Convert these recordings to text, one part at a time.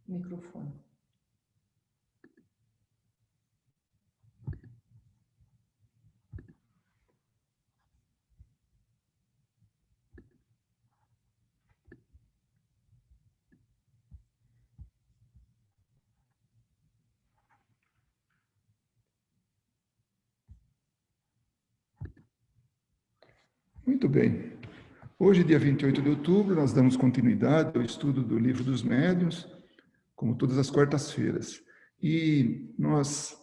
Microfone. Muito bem. Hoje, dia 28 de outubro, nós damos continuidade ao estudo do Livro dos Médiuns, como todas as quartas-feiras. E nós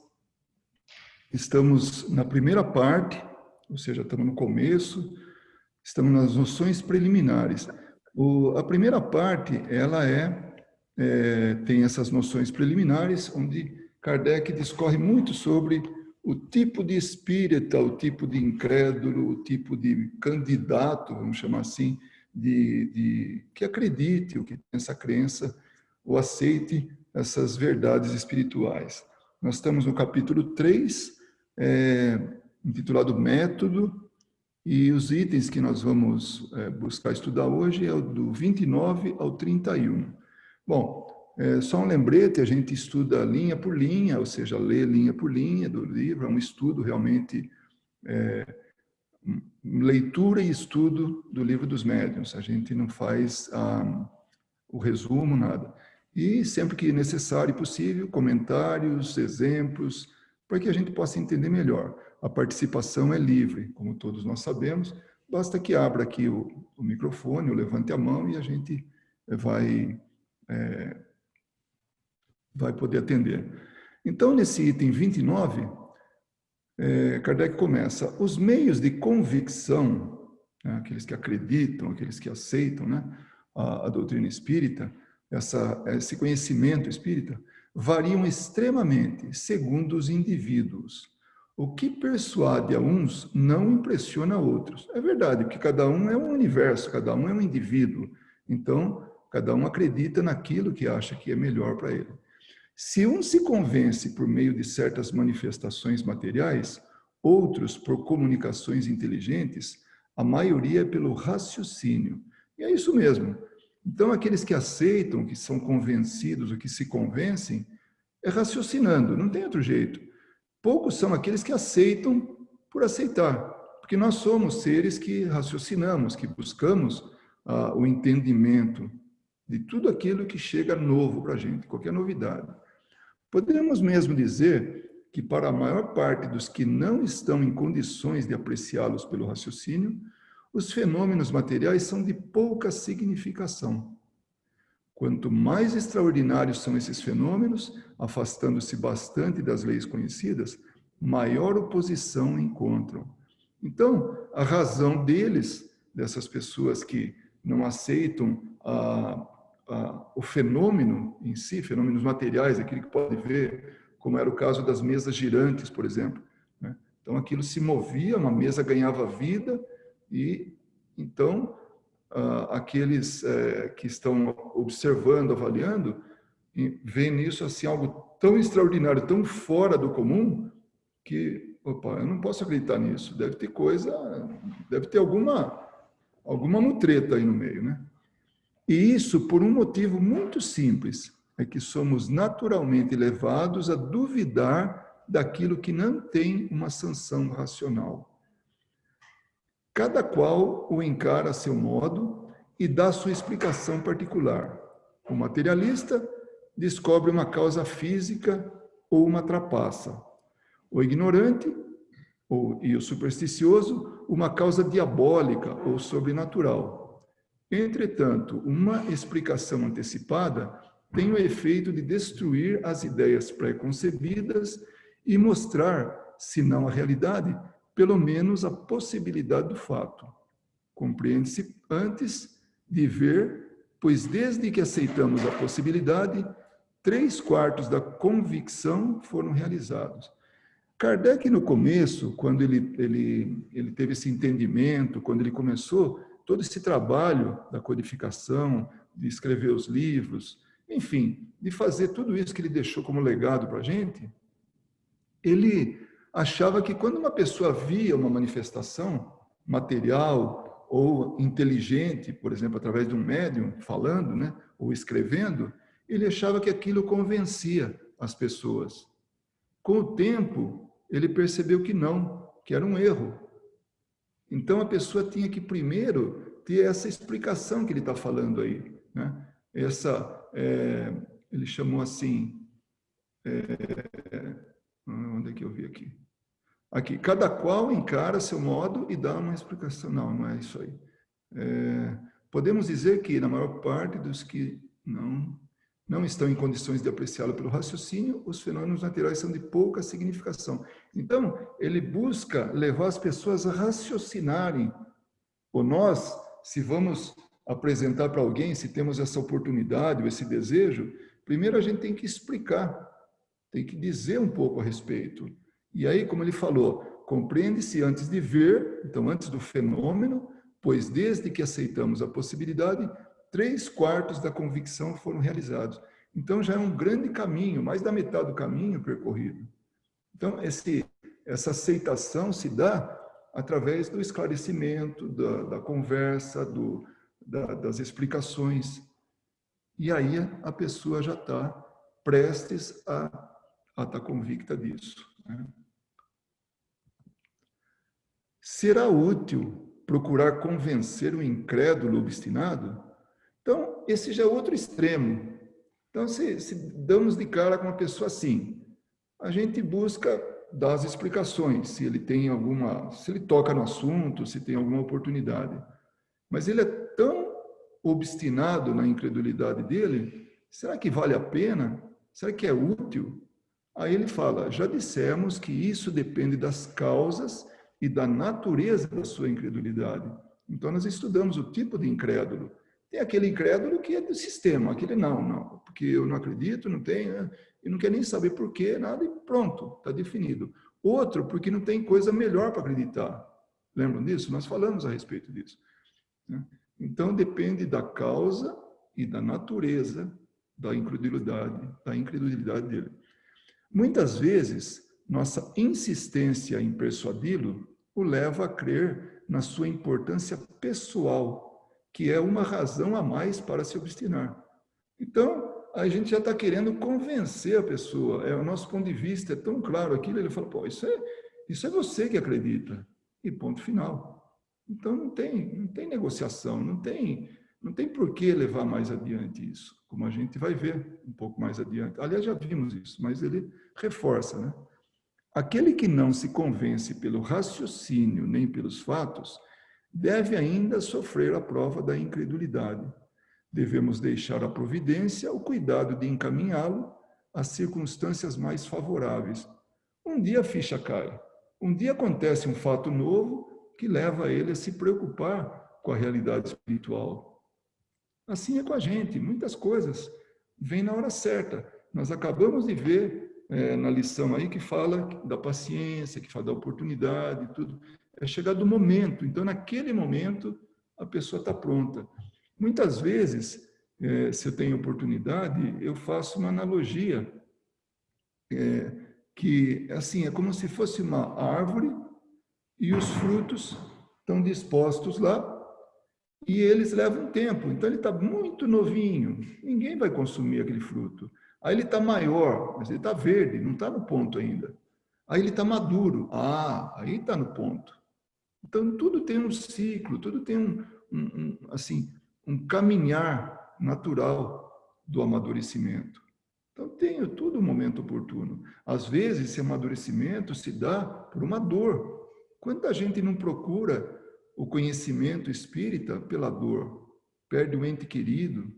estamos na primeira parte, ou seja, estamos no começo, estamos nas noções preliminares. A primeira parte, ela tem essas noções preliminares, onde Kardec discorre muito sobre o tipo de espírita, o tipo de incrédulo, o tipo de candidato, vamos chamar assim, que acredite, ou que tem essa crença, ou aceite essas verdades espirituais. Nós estamos no capítulo 3, intitulado Método, e os itens que nós vamos buscar estudar hoje é o do 29 ao 31. Bom, só um lembrete, a gente estuda linha por linha, ou seja, lê linha por linha do livro, é um estudo realmente, leitura e estudo do Livro dos Médiuns, a gente não faz o resumo, nada. E sempre que necessário e possível, comentários, exemplos, para que a gente possa entender melhor. A participação é livre, como todos nós sabemos, basta que abra aqui o microfone, ou levante a mão e a gente vai poder atender. Então, nesse item 29, Kardec começa: os meios de convicção, né, aqueles que acreditam, aqueles que aceitam, né, a doutrina espírita, esse conhecimento espírita, variam extremamente segundo os indivíduos. O que persuade a uns não impressiona a outros. É verdade, porque cada um é um universo, cada um é um indivíduo. Então, cada um acredita naquilo que acha que é melhor para ele. Se um se convence por meio de certas manifestações materiais, outros por comunicações inteligentes, a maioria é pelo raciocínio. E é isso mesmo. Então, aqueles que aceitam, que são convencidos, ou que se convencem, é raciocinando, não tem outro jeito. Poucos são aqueles que aceitam por aceitar, porque nós somos seres que raciocinamos, que buscamos o entendimento de tudo aquilo que chega novo para a gente, qualquer novidade. Podemos mesmo dizer que, para a maior parte dos que não estão em condições de apreciá-los pelo raciocínio, os fenômenos materiais são de pouca significação. Quanto mais extraordinários são esses fenômenos, afastando-se bastante das leis conhecidas, maior oposição encontram. Então, a razão deles, dessas pessoas que não aceitam o fenômeno em si, fenômenos materiais, aquilo que pode ver, como era o caso das mesas girantes, por exemplo, né? Então, aquilo se movia, uma mesa ganhava vida, e então aqueles que estão observando, avaliando, veem nisso assim algo tão extraordinário, tão fora do comum, que, opa, eu não posso acreditar nisso, deve ter coisa, deve ter alguma mutreta aí no meio, né? E isso por um motivo muito simples, é que somos naturalmente levados a duvidar daquilo que não tem uma sanção racional. Cada qual o encara a seu modo e dá sua explicação particular. O materialista descobre uma causa física ou uma trapaça. O ignorante e o supersticioso, uma causa diabólica ou sobrenatural. Entretanto, uma explicação antecipada tem o efeito de destruir as ideias pré-concebidas e mostrar, se não a realidade, pelo menos a possibilidade do fato. Compreende-se antes de ver, pois desde que aceitamos a possibilidade, 3/4 da convicção foram realizados. Kardec, no começo, quando ele teve esse entendimento, quando ele começou todo esse trabalho da codificação, de escrever os livros, enfim, de fazer tudo isso que ele deixou como legado para a gente, ele achava que quando uma pessoa via uma manifestação material ou inteligente, por exemplo, através de um médium falando, né, ou escrevendo, ele achava que aquilo convencia as pessoas. Com o tempo, ele percebeu que não, que era um erro. Então, a pessoa tinha que primeiro ter essa explicação que ele está falando aí, né? Ele chamou assim, onde é que eu vi aqui? Aqui, cada qual encara seu modo e dá uma explicação. Não, não é isso aí. Podemos dizer que, na maior parte dos que não estão em condições de apreciá-lo pelo raciocínio, os fenômenos naturais são de pouca significação. Então, ele busca levar as pessoas a raciocinarem. Ou nós, se vamos apresentar para alguém, se temos essa oportunidade ou esse desejo, primeiro a gente tem que explicar, tem que dizer um pouco a respeito. E aí, como ele falou, compreende-se antes de ver, então antes do fenômeno, pois desde que aceitamos a possibilidade, 3/4 da convicção foram realizados. Então já é um grande caminho, mais da metade do caminho percorrido. Então essa aceitação se dá através do esclarecimento, da conversa, das explicações. E aí a pessoa já está prestes a estar convicta disso, né? Será útil procurar convencer o incrédulo obstinado? Então, esse já é outro extremo. Então, se damos de cara com uma pessoa assim, a gente busca dar as explicações, se ele tem se ele toca no assunto, se tem alguma oportunidade. Mas ele é tão obstinado na incredulidade dele, será que vale a pena? Será que é útil? Aí ele fala, já dissemos que isso depende das causas e da natureza da sua incredulidade. Então, nós estudamos o tipo de incrédulo. Tem aquele incrédulo que é do sistema, aquele não, porque eu não acredito, não tenho, né? E não quer nem saber por quê, nada, e pronto, está definido. Outro, porque não tem coisa melhor para acreditar. Lembram disso? Nós falamos a respeito disso, né? Então, depende da causa e da natureza da incredulidade dele. Muitas vezes, nossa insistência em persuadi-lo o leva a crer na sua importância pessoal, que é uma razão a mais para se obstinar. Então, a gente já está querendo convencer a pessoa. O nosso ponto de vista é tão claro aquilo, ele fala, pô, isso é você que acredita. E ponto final. Então, não tem negociação, não tem por que levar mais adiante isso, como a gente vai ver um pouco mais adiante. Aliás, já vimos isso, mas ele reforça, né? Aquele que não se convence pelo raciocínio nem pelos fatos, deve ainda sofrer a prova da incredulidade. Devemos deixar à providência o cuidado de encaminhá-lo às circunstâncias mais favoráveis. Um dia a ficha cai, um dia acontece um fato novo que leva ele a se preocupar com a realidade espiritual. Assim é com a gente, muitas coisas vêm na hora certa. Nós acabamos de ver na lição aí que fala da paciência, que fala da oportunidade, tudo. É chegado o momento, então naquele momento a pessoa está pronta. Muitas vezes, se eu tenho oportunidade, eu faço uma analogia, que assim, é como se fosse uma árvore e os frutos estão dispostos lá e eles levam tempo. Então, ele está muito novinho, ninguém vai consumir aquele fruto. Aí ele está maior, mas ele está verde, não está no ponto ainda. Aí ele está maduro, aí está no ponto. Então, tudo tem um ciclo, tudo tem assim, um caminhar natural do amadurecimento. Então, tem tudo um momento oportuno. Às vezes, esse amadurecimento se dá por uma dor. Quanta gente não procura o conhecimento espírita pela dor? Perde um ente querido,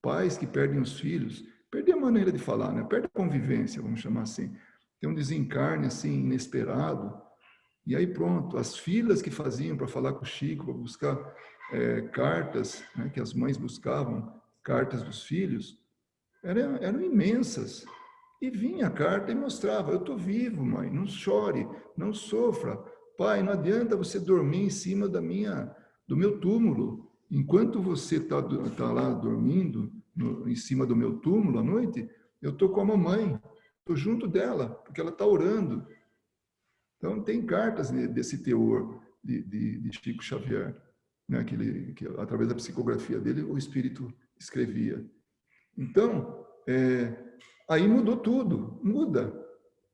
pais que perdem os filhos, perde a maneira de falar, né? Perde a convivência, vamos chamar assim. Tem um desencarne assim inesperado. E aí pronto, as filas que faziam para falar com o Chico, para buscar cartas, né, que as mães buscavam, cartas dos filhos, eram imensas. E vinha a carta e mostrava, eu estou vivo, mãe, não chore, não sofra. Pai, não adianta você dormir em cima do meu túmulo. Enquanto você tá lá dormindo em cima do meu túmulo à noite, eu estou com a mamãe, estou junto dela, porque ela está orando. Então, tem cartas desse teor de Chico Xavier, né, que através da psicografia dele, o espírito escrevia. Então, aí mudou tudo, muda,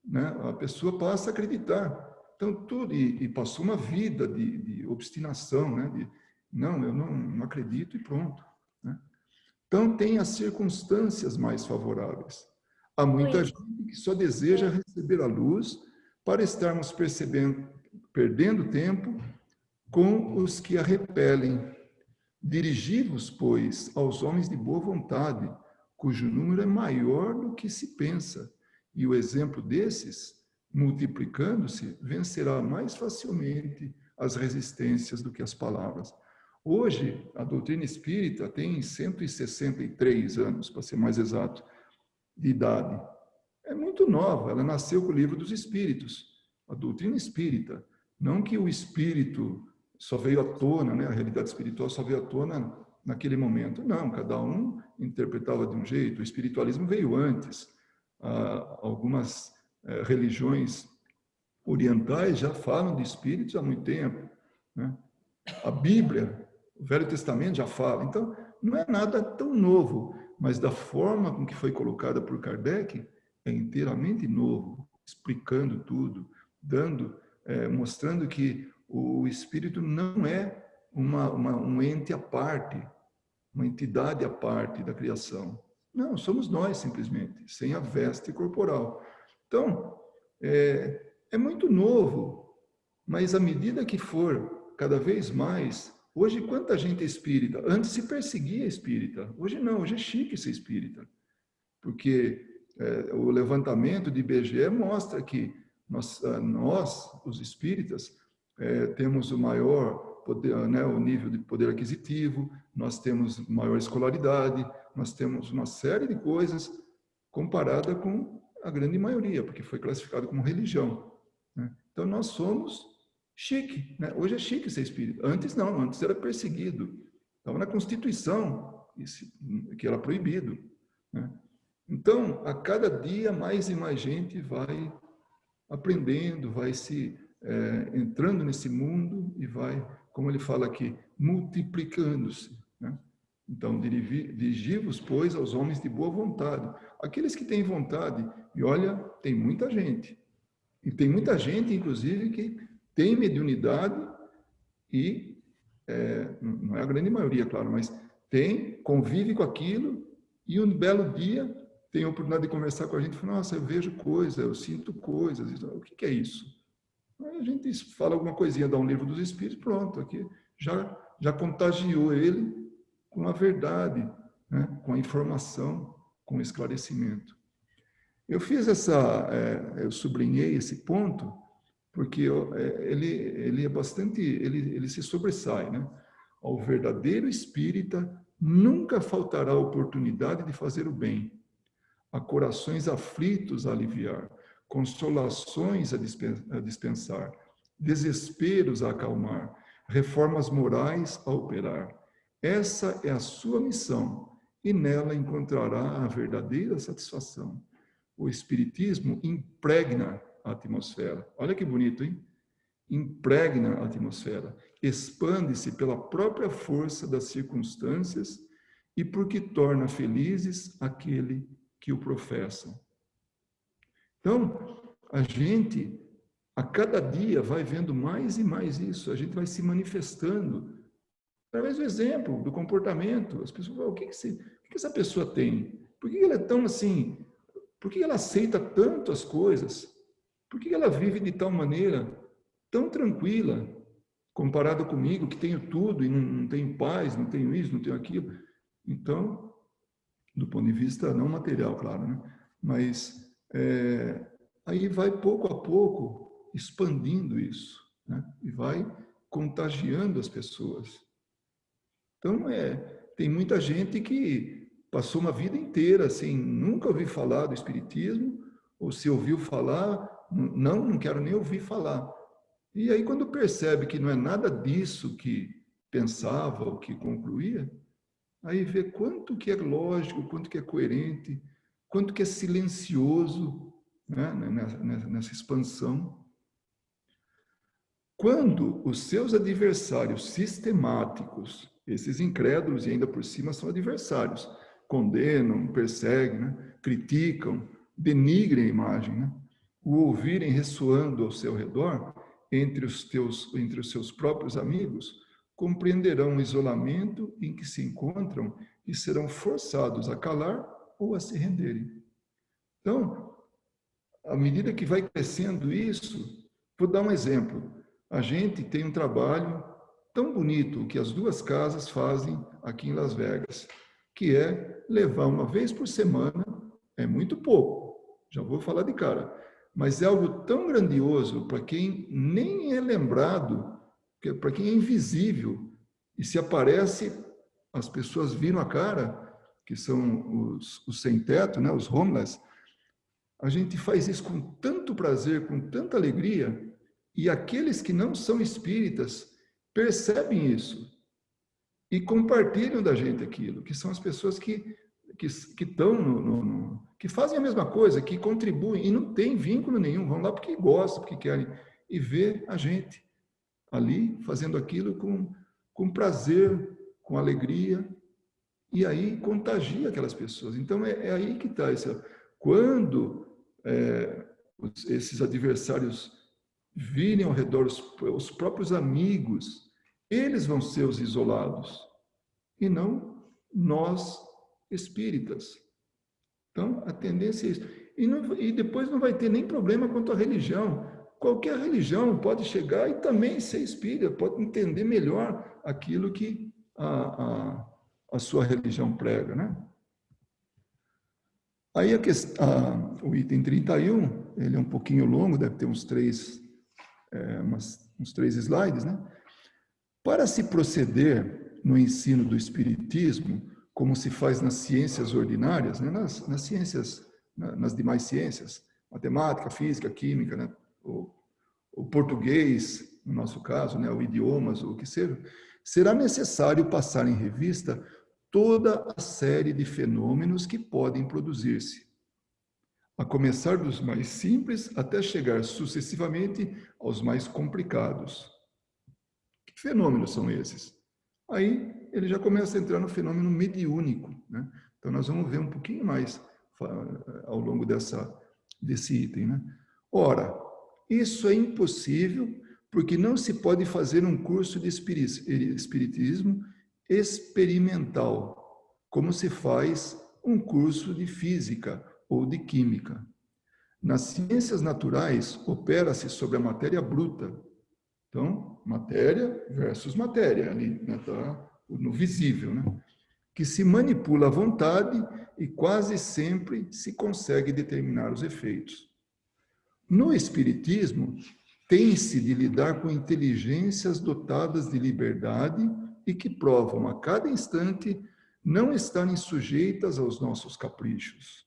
né? A pessoa passa a acreditar. Então, tudo, e passou uma vida de obstinação, né? Não, eu não acredito e pronto, né? Então, tem as circunstâncias mais favoráveis. Há muita Luiz, gente que só deseja receber a luz para estarmos perdendo tempo com os que a repelem. Dirigi-vos, pois, aos homens de boa vontade, cujo número é maior do que se pensa, e o exemplo desses, multiplicando-se, vencerá mais facilmente as resistências do que as palavras. Hoje, a doutrina espírita tem 163 anos, para ser mais exato, de idade. É muito nova, ela nasceu com o Livro dos Espíritos, a doutrina espírita. Não que o espírito só veio à tona, né? A realidade espiritual só veio à tona naquele momento. Não, cada um interpretava de um jeito. O espiritualismo veio antes. Algumas religiões orientais já falam de espíritos há muito tempo, né? A Bíblia, o Velho Testamento já fala. Então, não é nada tão novo, mas da forma com que foi colocada por Kardec, é inteiramente novo, explicando tudo, mostrando que o espírito não é um ente à parte, uma entidade à parte da criação. Não, somos nós, simplesmente, sem a veste corporal. Então, é muito novo, mas à medida que for cada vez mais, hoje quanta gente é espírita? Antes se perseguia espírita, hoje não, hoje é chique ser espírita, porque o levantamento de IBGE mostra que nós os espíritas, temos o maior poder, né, o nível de poder aquisitivo, nós temos maior escolaridade, nós temos uma série de coisas comparada com a grande maioria, porque foi classificado como religião, né? Então, nós somos chique, né? Hoje é chique ser espírita. Antes não, antes era perseguido. Estava na Constituição, que era proibido, né? Então, a cada dia, mais e mais gente vai aprendendo, vai entrando nesse mundo e vai, como ele fala aqui, multiplicando-se, né? Então, dirigi-vos, pois, aos homens de boa vontade. Aqueles que têm vontade, e olha, tem muita gente. E tem muita gente, inclusive, que tem mediunidade e, não é a grande maioria, claro, mas convive com aquilo e um belo dia tem a oportunidade de conversar com a gente e fala, nossa, eu vejo coisas, eu sinto coisas. O que é isso? Aí a gente fala alguma coisinha, dá um livro dos Espíritos, pronto, aqui já contagiou ele com a verdade, né? Com a informação, com o esclarecimento. Eu fiz eu sublinhei esse ponto, porque ele é bastante, ele se sobressai, né? Ao verdadeiro espírita nunca faltará oportunidade de fazer o bem, a corações aflitos a aliviar, consolações a dispensar, desesperos a acalmar, reformas morais a operar. Essa é a sua missão e nela encontrará a verdadeira satisfação. O Espiritismo impregna a atmosfera. Olha que bonito, hein? Impregna a atmosfera, expande-se pela própria força das circunstâncias e porque torna felizes aquele que o professam. Então, a gente, a cada dia, vai vendo mais e mais isso, a gente vai se manifestando através do exemplo, do comportamento. As pessoas falam, o que essa pessoa tem? Por que ela é tão assim? Por que ela aceita tanto as coisas? Por que ela vive de tal maneira tão tranquila, comparado comigo, que tenho tudo e não tenho paz, não tenho isso, não tenho aquilo? Então, do ponto de vista não material, claro, né? Mas aí vai pouco a pouco expandindo isso, né? E vai contagiando as pessoas. Então, tem muita gente que passou uma vida inteira sem nunca ouvir falar do Espiritismo, ou se ouviu falar, não quero nem ouvir falar. E aí, quando percebe que não é nada disso que pensava ou que concluía, aí vê quanto que é lógico, quanto que é coerente, quanto que é silencioso, né, nessa expansão. Quando os seus adversários sistemáticos, esses incrédulos e ainda por cima são adversários, condenam, perseguem, né? Criticam, denigrem a imagem, né? O ouvirem ressoando ao seu redor, entre os seus próprios amigos, compreenderão o isolamento em que se encontram e serão forçados a calar ou a se renderem. Então, à medida que vai crescendo isso, vou dar um exemplo. A gente tem um trabalho tão bonito que as duas casas fazem aqui em Las Vegas, que é levar uma vez por semana, é muito pouco, já vou falar de cara, mas é algo tão grandioso para quem nem é lembrado, para quem é invisível, e se aparece, as pessoas viram a cara, que são os sem-teto, né, os homeless. A gente faz isso com tanto prazer, com tanta alegria, e aqueles que não são espíritas percebem isso e compartilham da gente aquilo, que são as pessoas que estão que fazem a mesma coisa, que contribuem e não tem vínculo nenhum, vão lá porque gostam, porque querem, e vê a gente ali fazendo aquilo com prazer, com alegria, e aí contagia aquelas pessoas. Então é aí que está essa. Quando esses adversários virem ao redor os próprios amigos, eles vão ser os isolados, e não nós espíritas. Então, a tendência é isso. E depois não vai ter nem problema quanto à religião. Qualquer religião pode chegar e também ser espírita, pode entender melhor aquilo que a sua religião prega, né? Aí o item 31, ele é um pouquinho longo, deve ter uns três slides, né? Para se proceder no ensino do espiritismo, como se faz nas ciências ordinárias, né? nas ciências, nas demais ciências, matemática, física, química, né? o português, no nosso caso, né? o idiomas, o que seja, será necessário passar em revista toda a série de fenômenos que podem produzir-se, a começar dos mais simples até chegar sucessivamente aos mais complicados. Que fenômenos são esses? Aí ele já começa a entrar no fenômeno mediúnico, né? Então nós vamos ver um pouquinho mais ao longo desse item, né? Ora, isso é impossível porque não se pode fazer um curso de espiritismo experimental, como se faz um curso de física ou de química. Nas ciências naturais, opera-se sobre a matéria bruta. Então, matéria versus matéria, ali, né, tá no visível, né? Que se manipula à vontade e quase sempre se consegue determinar os efeitos. No espiritismo, tem-se de lidar com inteligências dotadas de liberdade e que provam a cada instante não estarem sujeitas aos nossos caprichos.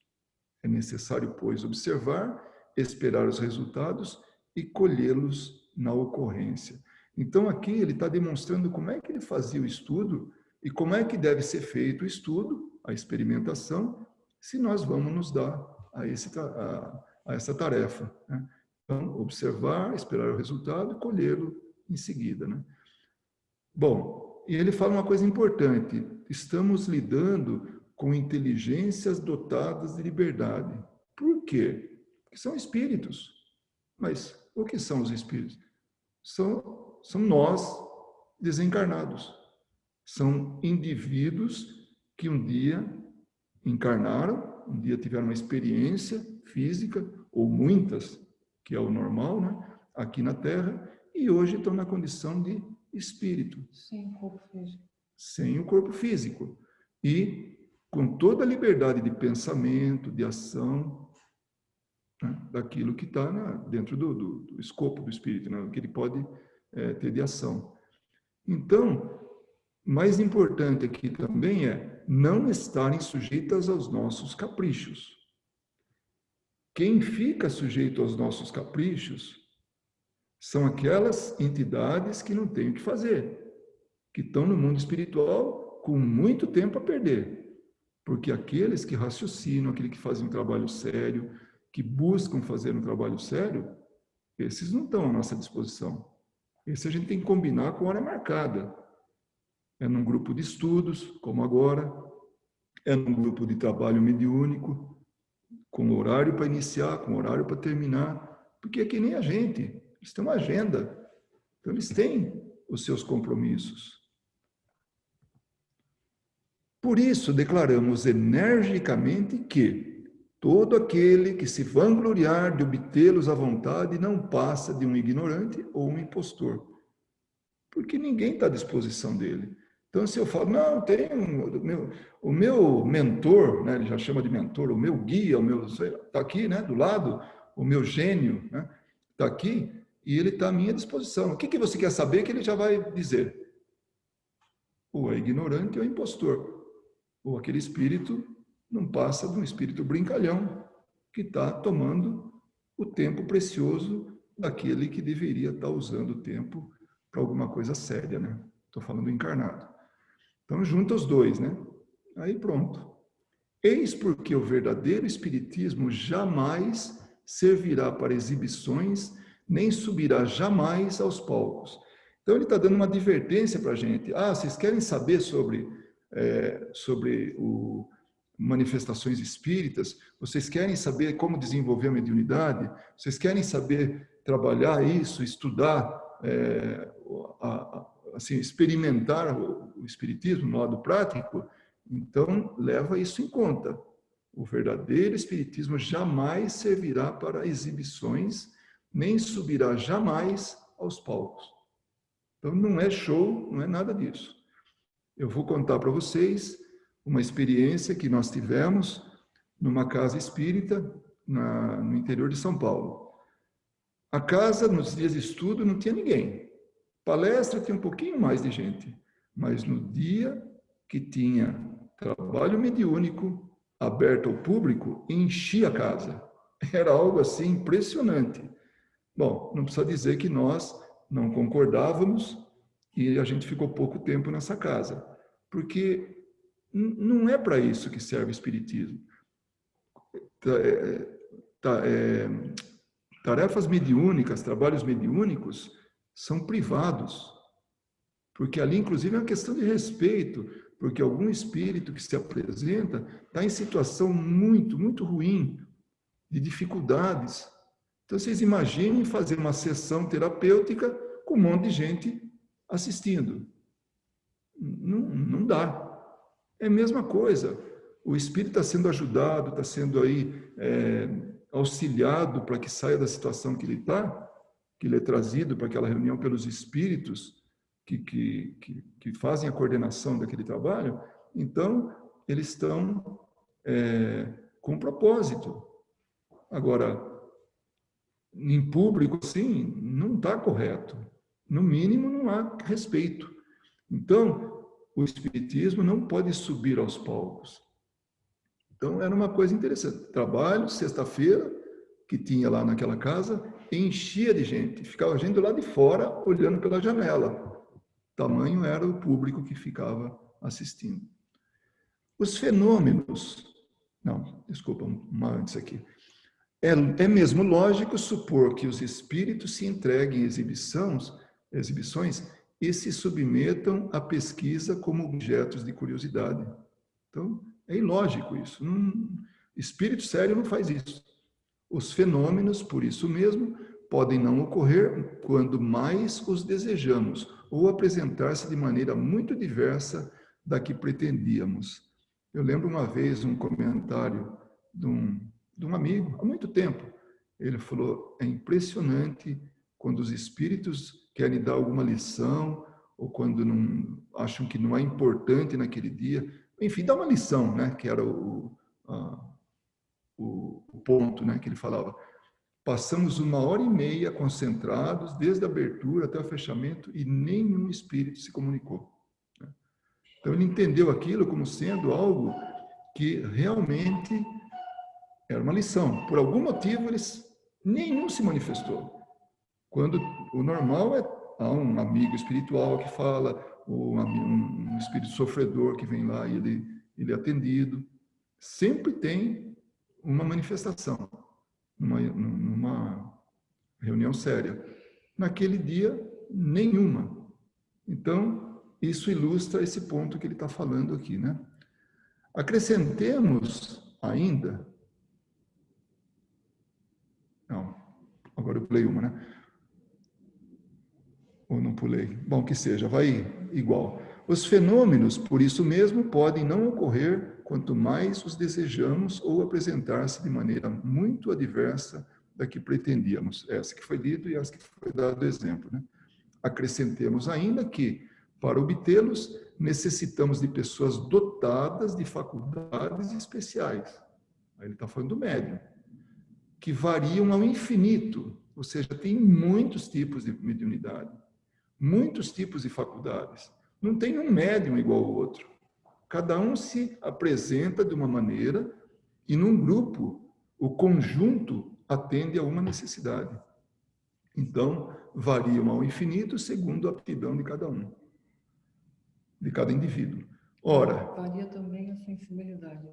É necessário, pois, observar, esperar os resultados e colhê-los na ocorrência. Então, aqui ele está demonstrando como é que ele fazia o estudo e como é que deve ser feito o estudo, a experimentação, se nós vamos nos dar a essa tarefa, né? Então, observar, esperar o resultado e colhê-lo em seguida, né? Bom, e ele fala uma coisa importante: estamos lidando com inteligências dotadas de liberdade. Por quê? Porque são espíritos. Mas o que são os espíritos? São nós desencarnados. São indivíduos que um dia encarnaram, um dia tiveram uma experiência física, ou muitas, que é o normal, né? Aqui na Terra, e hoje estão na condição de espírito. Sem o corpo físico. Sem o corpo físico. E com toda a liberdade de pensamento, de ação, né, daquilo que está dentro do escopo do espírito, né, que ele pode ter de ação. Então, mais importante aqui também é não estarem sujeitas aos nossos caprichos. Quem fica sujeito aos nossos caprichos são aquelas entidades que não têm o que fazer, que estão no mundo espiritual com muito tempo a perder. Porque aqueles que raciocinam, aqueles que fazem um trabalho sério, que buscam fazer um trabalho sério, esses não estão à nossa disposição. Esse a gente tem que combinar com hora marcada. É num grupo de estudos, como agora, é num grupo de trabalho mediúnico, com horário para iniciar, com horário para terminar, porque é que nem a gente, eles têm uma agenda, então eles têm os seus compromissos. Por isso, declaramos energicamente que todo aquele que se vangloriar de obtê-los à vontade não passa de um ignorante ou um impostor, porque ninguém está à disposição dele. Então, se eu falo, não, tem o meu mentor, né, ele já chama de mentor, o meu guia, está aqui, né, do lado, o meu gênio, né, está aqui, e ele está à minha disposição. O que você quer saber que ele já vai dizer? Ou é ignorante ou é impostor. Ou aquele espírito não passa de um espírito brincalhão que está tomando o tempo precioso daquele que deveria estar usando o tempo para alguma coisa séria, né? Estou falando encarnado. Então, junta os dois, né? Aí pronto. Eis porque o verdadeiro espiritismo jamais servirá para exibições, nem subirá jamais aos palcos. Então, ele está dando uma advertência para a gente. Ah, vocês querem saber sobre manifestações espíritas? Vocês querem saber como desenvolver a mediunidade? Vocês querem saber trabalhar isso, estudar, assim, experimentar o espiritismo no lado prático? Então, leva isso em conta. O verdadeiro espiritismo jamais servirá para exibições, nem subirá jamais aos palcos. Então, não é show, não é nada disso. Eu vou contar para vocês uma experiência que nós tivemos numa casa espírita no interior de São Paulo. A casa, nos dias de estudo, não tinha ninguém. Palestra tinha um pouquinho mais de gente. Mas no dia que tinha trabalho mediúnico aberto ao público, enchia a casa. Era algo assim impressionante. Bom, não precisa dizer que nós não concordávamos e a gente ficou pouco tempo nessa casa, porque não é para isso que serve o espiritismo. Tarefas mediúnicas, trabalhos mediúnicos são privados, porque ali, inclusive, é uma questão de respeito, porque algum espírito que se apresenta está em situação muito, muito ruim, de dificuldades. Então, vocês imaginem fazer uma sessão terapêutica com um monte de gente assistindo. Não dá. É a mesma coisa. O espírito está sendo ajudado, está sendo aí auxiliado para que saia da situação que ele está, que ele é trazido para aquela reunião pelos espíritos que fazem a coordenação daquele trabalho. Então, eles estão com propósito. Agora, em público, assim, não está correto. No mínimo, não há respeito. Então, o espiritismo não pode subir aos palcos. Então, era uma coisa interessante. Trabalho, sexta-feira, que tinha lá naquela casa, enchia de gente. Ficava gente do lado de fora, olhando pela janela. Tamanho era o público que ficava assistindo. Os fenômenos... Não, desculpa, uma antes aqui. É mesmo lógico supor que os espíritos se entreguem a exibições e se submetam à pesquisa como objetos de curiosidade. Então, é ilógico isso. Espírito sério não faz isso. Os fenômenos, por isso mesmo, podem não ocorrer quando mais os desejamos ou apresentar-se de maneira muito diversa da que pretendíamos. Eu lembro uma vez um comentário de um amigo, há muito tempo. Ele falou, é impressionante quando os espíritos querem dar alguma lição ou quando acham que não é importante naquele dia. Enfim, dá uma lição, né? Que era o ponto, né? Que ele falava. Passamos 1h30 concentrados, desde a abertura até o fechamento, e nenhum espírito se comunicou. Então, ele entendeu aquilo como sendo algo que realmente era uma lição. Por algum motivo, nenhum se manifestou. Quando o normal há um amigo espiritual que fala, ou um espírito sofredor que vem lá e ele é atendido. Sempre tem uma manifestação, numa reunião séria. Naquele dia, nenhuma. Então, isso ilustra esse ponto que ele está falando aqui, né? Acrescentemos ainda... Não, agora eu pulei uma, né? Ou não pulei? Bom, que seja, vai igual. Os fenômenos, por isso mesmo, podem não ocorrer quanto mais os desejamos ou apresentar-se de maneira muito adversa da que pretendíamos. Essa que foi lido e essa que foi dado exemplo, né? Acrescentemos ainda que, para obtê-los, necessitamos de pessoas dotadas de faculdades especiais. Aí ele está falando do médium, que variam ao infinito, ou seja, tem muitos tipos de mediunidade, muitos tipos de faculdades. Não tem um médium igual ao outro. Cada um se apresenta de uma maneira e, num grupo, o conjunto atende a uma necessidade. Então, variam ao infinito segundo a aptidão de cada um, de cada indivíduo. Ora... Varia também a sensibilidade,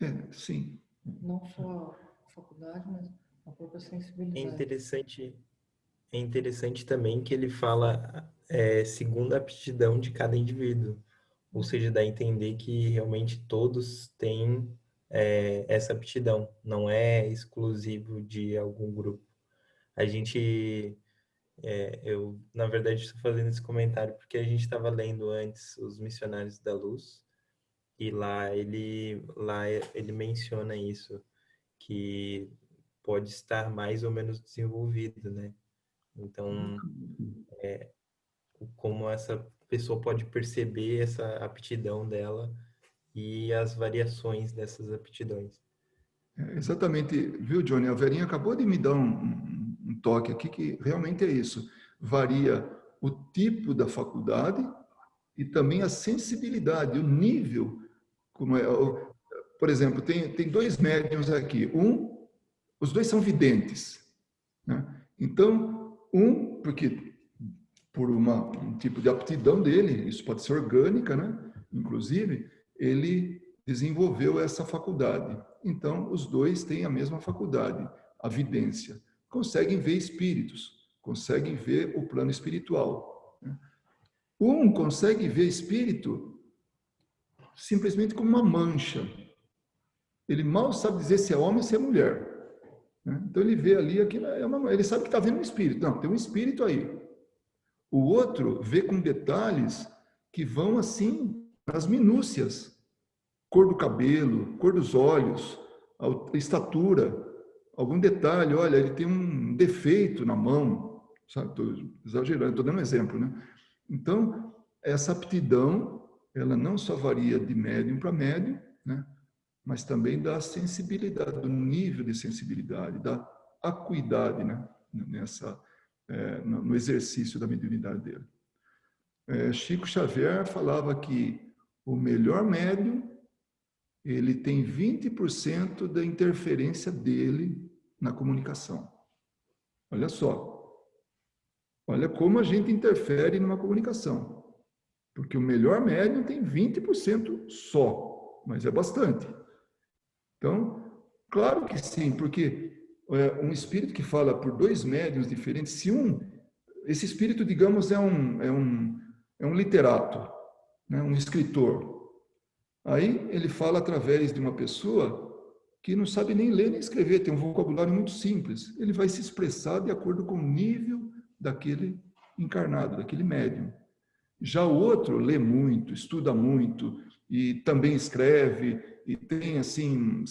né? Sim. Não só a faculdade, mas a própria sensibilidade. É interessante também que ele fala segundo a aptidão de cada indivíduo. Ou seja, dá a entender que realmente todos têm essa aptidão. Não é exclusivo de algum grupo. Eu, na verdade, estou fazendo esse comentário porque a gente estava lendo antes Os Missionários da Luz, e lá ele menciona isso, que pode estar mais ou menos desenvolvido, né? Então, como essa pessoa pode perceber essa aptidão dela e as variações dessas aptidões. Exatamente, viu, Johnny? A Verinha acabou de me dar um toque aqui que realmente é isso. Varia o tipo da faculdade e também a sensibilidade, o nível. Como é, por exemplo, tem dois médiums aqui. Os dois são videntes, né? Então, porque por um tipo de aptidão dele, isso pode ser orgânica, né? Inclusive, ele desenvolveu essa faculdade. Então, os dois têm a mesma faculdade, a vidência. Conseguem ver espíritos, conseguem ver o plano espiritual, né? Um consegue ver espírito simplesmente como uma mancha. Ele mal sabe dizer se é homem ou se é mulher, né? Então, ele vê ali, ele sabe que está vendo um espírito. Não, tem um espírito aí. O outro vê com detalhes que vão assim, nas minúcias. Cor do cabelo, cor dos olhos, a estatura, algum detalhe. Olha, ele tem um defeito na mão. Estou exagerando, estou dando um exemplo, né? Então, essa aptidão, ela não só varia de médium para médium, né? Mas também da sensibilidade, do nível de sensibilidade, da acuidade, né? No exercício da mediunidade dele. Chico Xavier falava que o melhor médium, ele tem 20% da interferência dele na comunicação. Olha só. Olha como a gente interfere numa comunicação. Porque o melhor médium tem 20% só, mas é bastante. Então, claro que sim, porque um espírito que fala por dois médiuns diferentes, se esse espírito, digamos, é um literato, né, um escritor. Aí ele fala através de uma pessoa que não sabe nem ler nem escrever, tem um vocabulário muito simples. Ele vai se expressar de acordo com o nível daquele encarnado, daquele médium. Já o outro lê muito, estuda muito e também escreve e tem assim,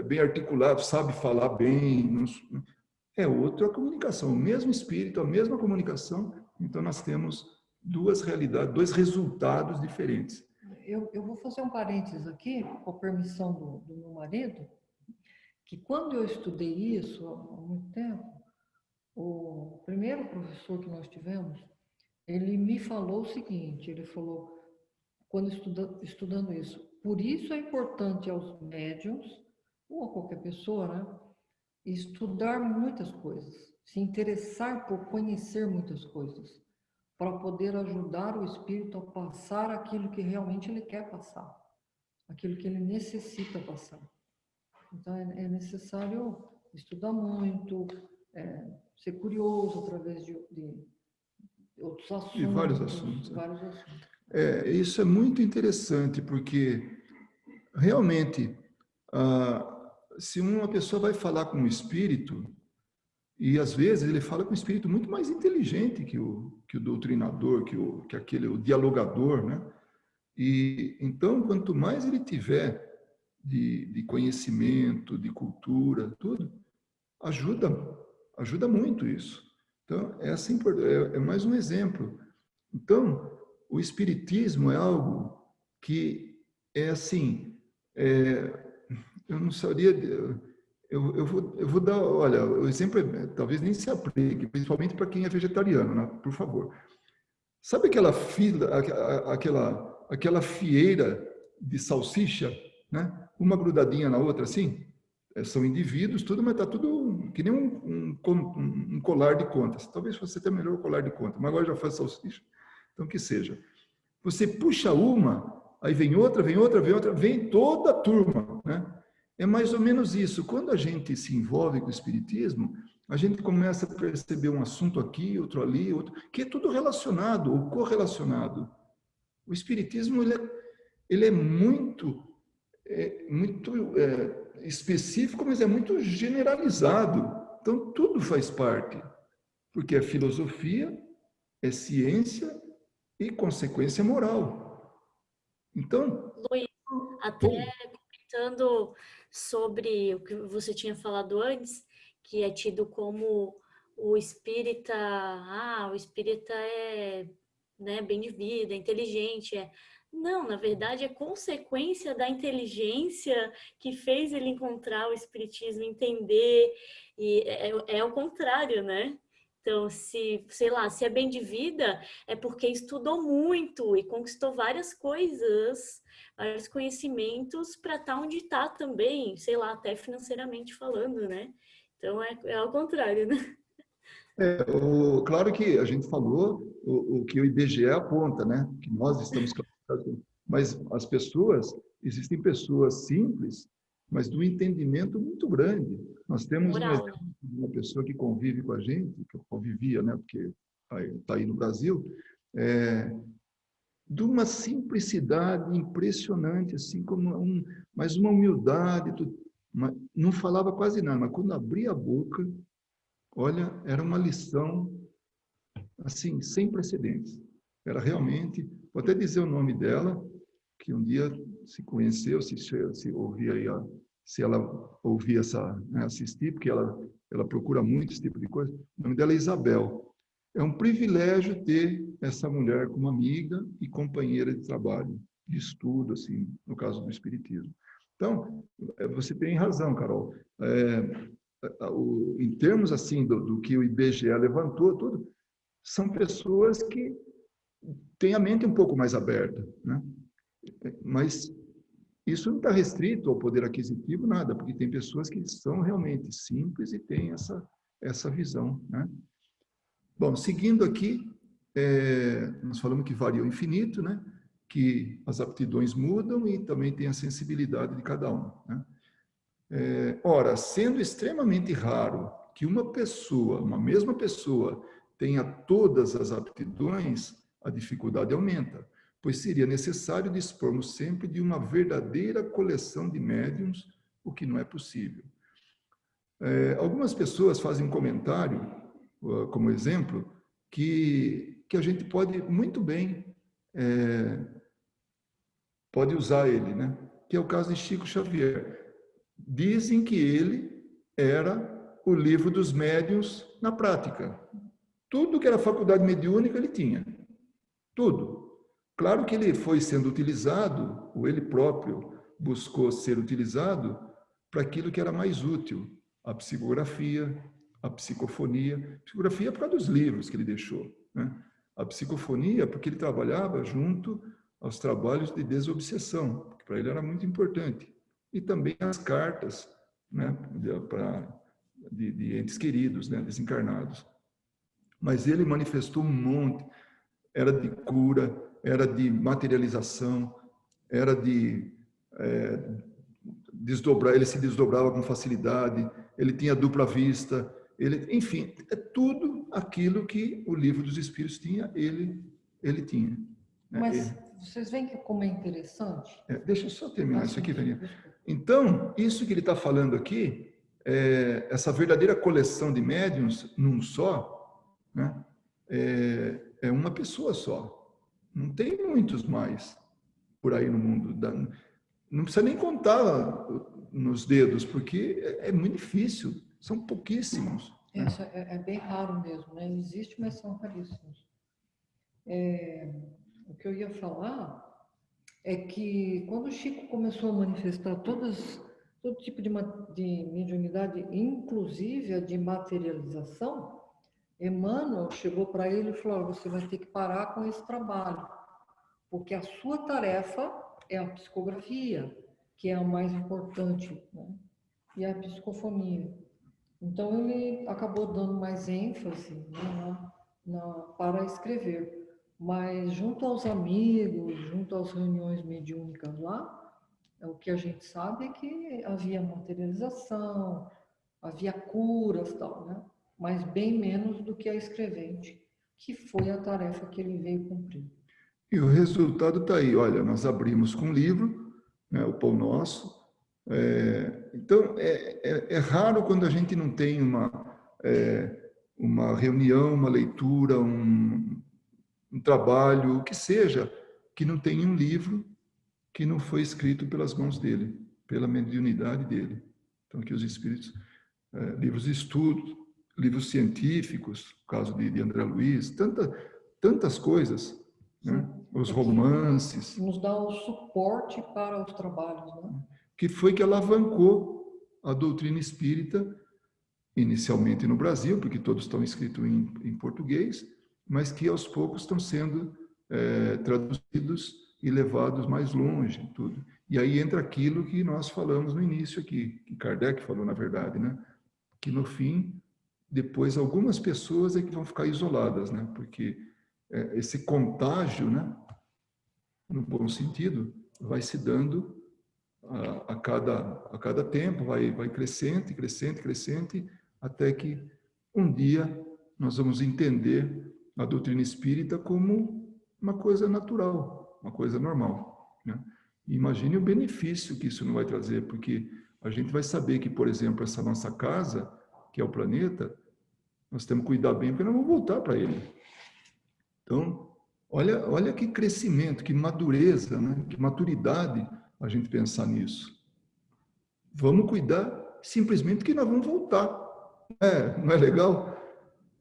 bem articulado, sabe falar bem. É outra comunicação, o mesmo espírito, a mesma comunicação. Então nós temos duas realidades, dois resultados diferentes. Eu vou fazer um parênteses aqui, com a permissão do meu marido, que quando eu estudei isso há muito tempo, o primeiro professor que nós tivemos, ele me falou o seguinte, ele falou, quando estudando isso, por isso é importante aos médiums, ou a qualquer pessoa, né, estudar muitas coisas, se interessar por conhecer muitas coisas, para poder ajudar o espírito a passar aquilo que realmente ele quer passar, aquilo que ele necessita passar. Então, é necessário estudar muito, ser curioso através de outros assuntos. E vários assuntos. Vários assuntos. Isso é muito interessante, porque realmente, se uma pessoa vai falar com um espírito, e às vezes ele fala com um espírito muito mais inteligente que o doutrinador, o dialogador, né? E então, quanto mais ele tiver de conhecimento, de cultura, tudo, ajuda, ajuda muito isso. Então, é mais um exemplo. Então, o espiritismo é algo que é assim, eu não sabia, eu vou dar, olha, o exemplo talvez nem se aplique, principalmente para quem é vegetariano, né? Por favor. Sabe aquela fila, aquela fieira de salsicha, né? Uma grudadinha na outra, assim? São indivíduos, tudo, mas está tudo que nem um colar de contas. Talvez fosse até melhor o colar de contas, mas agora já faz salsicha. Então, que seja. Você puxa uma, aí vem outra, vem outra, vem outra, vem toda a turma, né? É mais ou menos isso. Quando a gente se envolve com o espiritismo, a gente começa a perceber um assunto aqui, outro ali, outro, que é tudo relacionado ou correlacionado. O espiritismo ele é muito específico, mas é muito generalizado. Então tudo faz parte, porque é filosofia, é ciência e consequência moral. Então, Luiz, até comentando sobre o que você tinha falado antes, que é tido como o espírita é, né, bem de vida, é inteligente, Não, na verdade é consequência da inteligência que fez ele encontrar o espiritismo, entender, e é o contrário, né? Então, sei lá, se é bem de vida, é porque estudou muito e conquistou várias coisas, vários conhecimentos para estar onde está também, sei lá, até financeiramente falando, né? Então, é ao contrário, né? Claro que a gente falou o que o IBGE aponta, né? Que nós estamos classificados, mas as pessoas, existem pessoas simples, mas do entendimento muito grande. Nós temos um Moral, exemplo de uma pessoa que convive com a gente, que convivia, né? Porque está aí no Brasil, de uma simplicidade impressionante, assim como mas uma humildade, não falava quase nada, mas quando abria a boca, olha, era uma lição assim, sem precedentes. Era realmente, vou até dizer o nome dela, que um dia se conheceu, se ouvia aí, se ela ouvia assistir, porque ela procura muito esse tipo de coisa. O nome dela é Isabel. É um privilégio ter essa mulher como amiga e companheira de trabalho, de estudo, assim, no caso do espiritismo. Então, você tem razão, Carol. Em termos assim do que o IBGE levantou, tudo, são pessoas que têm a mente um pouco mais aberta, né? Mas isso não está restrito ao poder aquisitivo, nada, porque tem pessoas que são realmente simples e têm essa visão, né? Bom, seguindo aqui, nós falamos que varia o infinito, né? Que as aptidões mudam e também tem a sensibilidade de cada um, né? Ora, sendo extremamente raro que uma mesma pessoa, tenha todas as aptidões, a dificuldade aumenta, pois seria necessário dispormos sempre de uma verdadeira coleção de médiums, o que não é possível. Algumas pessoas fazem um comentário, como exemplo, que a gente pode muito bem pode usar ele, né? Que é o caso de Chico Xavier. Dizem que ele era o livro dos médiuns na prática. Tudo que era faculdade mediúnica ele tinha. Tudo. Claro que ele foi sendo utilizado, ou ele próprio buscou ser utilizado para aquilo que era mais útil. A psicografia, a psicofonia. A psicografia é por causa dos livros que ele deixou, né? A psicofonia porque ele trabalhava junto aos trabalhos de desobsessão, que para ele era muito importante. E também as cartas, né, de entes queridos, né, desencarnados. Mas ele manifestou um monte, era de cura, era de materialização, era de desdobrar, ele se desdobrava com facilidade, ele tinha dupla vista, enfim, é tudo aquilo que o Livro dos Espíritos tinha, ele tinha. Mas vocês veem que como é interessante? Deixa eu só terminar isso aqui, Verinha. Desculpa. Então, isso que ele está falando aqui, essa verdadeira coleção de médiuns num só, né, é uma pessoa só. Não tem muitos mais por aí no mundo. Não precisa nem contar nos dedos, porque é muito difícil. São pouquíssimos. Isso é bem raro mesmo, né? Existe, mas são raríssimos. O que eu ia falar é que quando o Chico começou a manifestar todo tipo de mediunidade, inclusive a de materialização, Emmanuel chegou para ele e falou: "Olha, você vai ter que parar com esse trabalho, porque a sua tarefa é a psicografia, que é a mais importante, né? E a psicofonia." Então ele acabou dando mais ênfase, né, para escrever. Mas junto aos amigos, junto às reuniões mediúnicas lá, o que a gente sabe é que havia materialização, havia curas e tal, né? Mas bem menos do que a escrevente, que foi a tarefa que ele veio cumprir. E o resultado está aí. Olha, nós abrimos com um livro, né, o Pão Nosso. Então, é raro quando a gente não tem uma reunião, uma leitura, um trabalho, o que seja, que não tenha um livro que não foi escrito pelas mãos dele, pela mediunidade dele. Então, aqui os espíritos, livros de estudo, livros científicos, o caso de André Luiz, tantas coisas, né? Os romances. Nos dá o suporte para os trabalhos, né? Que foi que alavancou a doutrina espírita, inicialmente no Brasil, porque todos estão escritos em português, mas que aos poucos estão sendo traduzidos e levados mais longe, tudo. E aí entra aquilo que nós falamos no início aqui, que Kardec falou, na verdade, né? Que no fim, depois algumas pessoas é que vão ficar isoladas, né? Porque esse contágio, né? No bom sentido, vai se dando a cada tempo, vai crescente, crescente, crescente, até que um dia nós vamos entender a doutrina espírita como uma coisa natural, uma coisa normal, né? E imagine o benefício que isso não vai trazer, porque a gente vai saber que, por exemplo, essa nossa casa, que é o planeta, nós temos que cuidar bem, porque nós vamos voltar para ele. Então, olha que crescimento, que madureza, né? Que maturidade a gente pensar nisso. Vamos cuidar simplesmente que nós vamos voltar. Não é legal?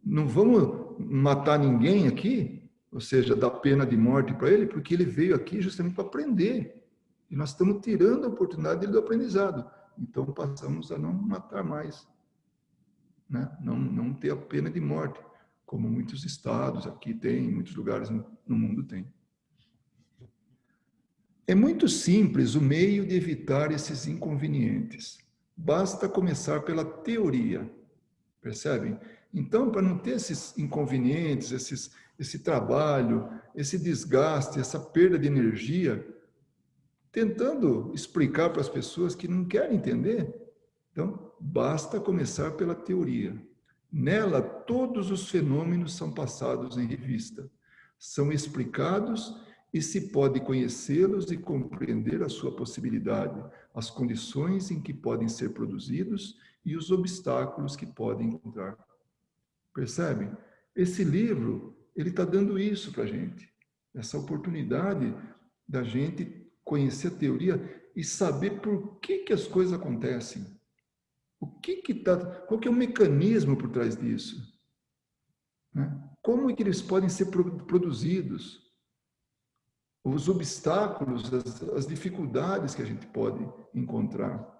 Não vamos matar ninguém aqui, ou seja, dar pena de morte para ele, porque ele veio aqui justamente para aprender. E nós estamos tirando a oportunidade dele do aprendizado. Então, passamos a não matar mais, né? Não ter a pena de morte, como muitos estados aqui têm, muitos lugares no mundo têm. É muito simples o meio de evitar esses inconvenientes. Basta começar pela teoria. Percebem? Então, para não ter esses inconvenientes, esse trabalho, esse desgaste, essa perda de energia, tentando explicar para as pessoas que não querem entender, então, basta começar pela teoria. Nela, todos os fenômenos são passados em revista, são explicados e se pode conhecê-los e compreender a sua possibilidade, as condições em que podem ser produzidos e os obstáculos que podem encontrar. Percebem? Esse livro, ele está dando isso para a gente, essa oportunidade da gente conhecer a teoria e saber por que as coisas acontecem. Qual que é o mecanismo por trás disso? Né? Como é que eles podem ser produzidos? Os obstáculos, as dificuldades que a gente pode encontrar.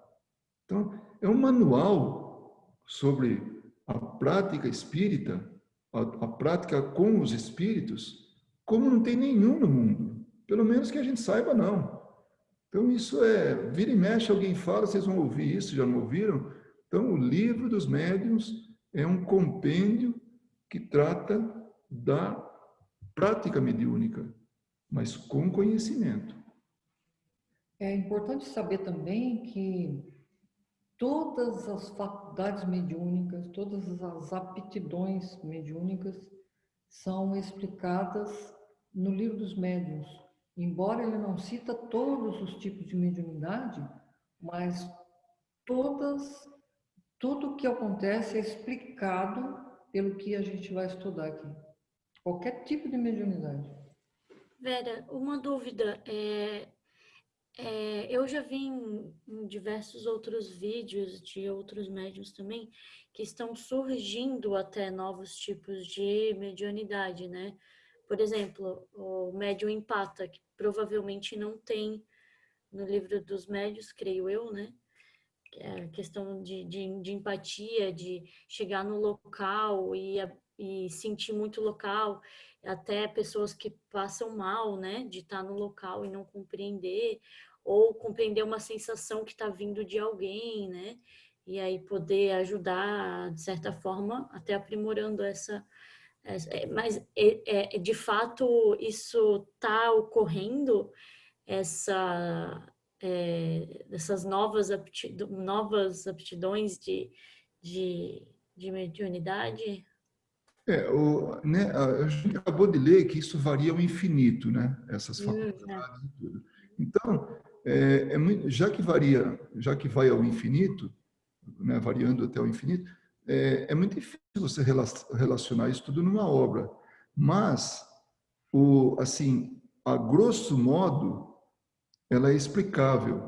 Então, é um manual sobre a prática espírita, a prática com os espíritos, como não tem nenhum no mundo. Pelo menos que a gente saiba, não. Então, isso vira e mexe, alguém fala, vocês vão ouvir isso, já não ouviram? Então, o Livro dos Médiuns é um compêndio que trata da prática mediúnica, mas com conhecimento. É importante saber também que todas as faculdades mediúnicas, todas as aptidões mediúnicas são explicadas no Livro dos Médiuns, embora ele não cita todos os tipos de mediunidade, mas tudo o que acontece é explicado pelo que a gente vai estudar aqui. Qualquer tipo de mediunidade. Vera, uma dúvida. Eu já vi em diversos outros vídeos de outros médiuns também que estão surgindo até novos tipos de mediunidade, né? Por exemplo, o médium empata, que provavelmente não tem no Livro dos Médiuns, creio eu, né? A questão de empatia, de chegar no local e sentir muito o local, até pessoas que passam mal, né, de estar no local e não compreender, ou compreender uma sensação que está vindo de alguém, né, e aí poder ajudar, de certa forma, até aprimorando mas de fato isso está ocorrendo, essas novas aptidões de mediunidade? A gente acabou de ler que isso varia ao infinito, né? Essas É. faculdades e tudo. Então, já que varia, já que vai ao infinito, né, variando até o infinito, é muito difícil você relacionar isso tudo numa obra. Mas, assim, a grosso modo, ela é explicável.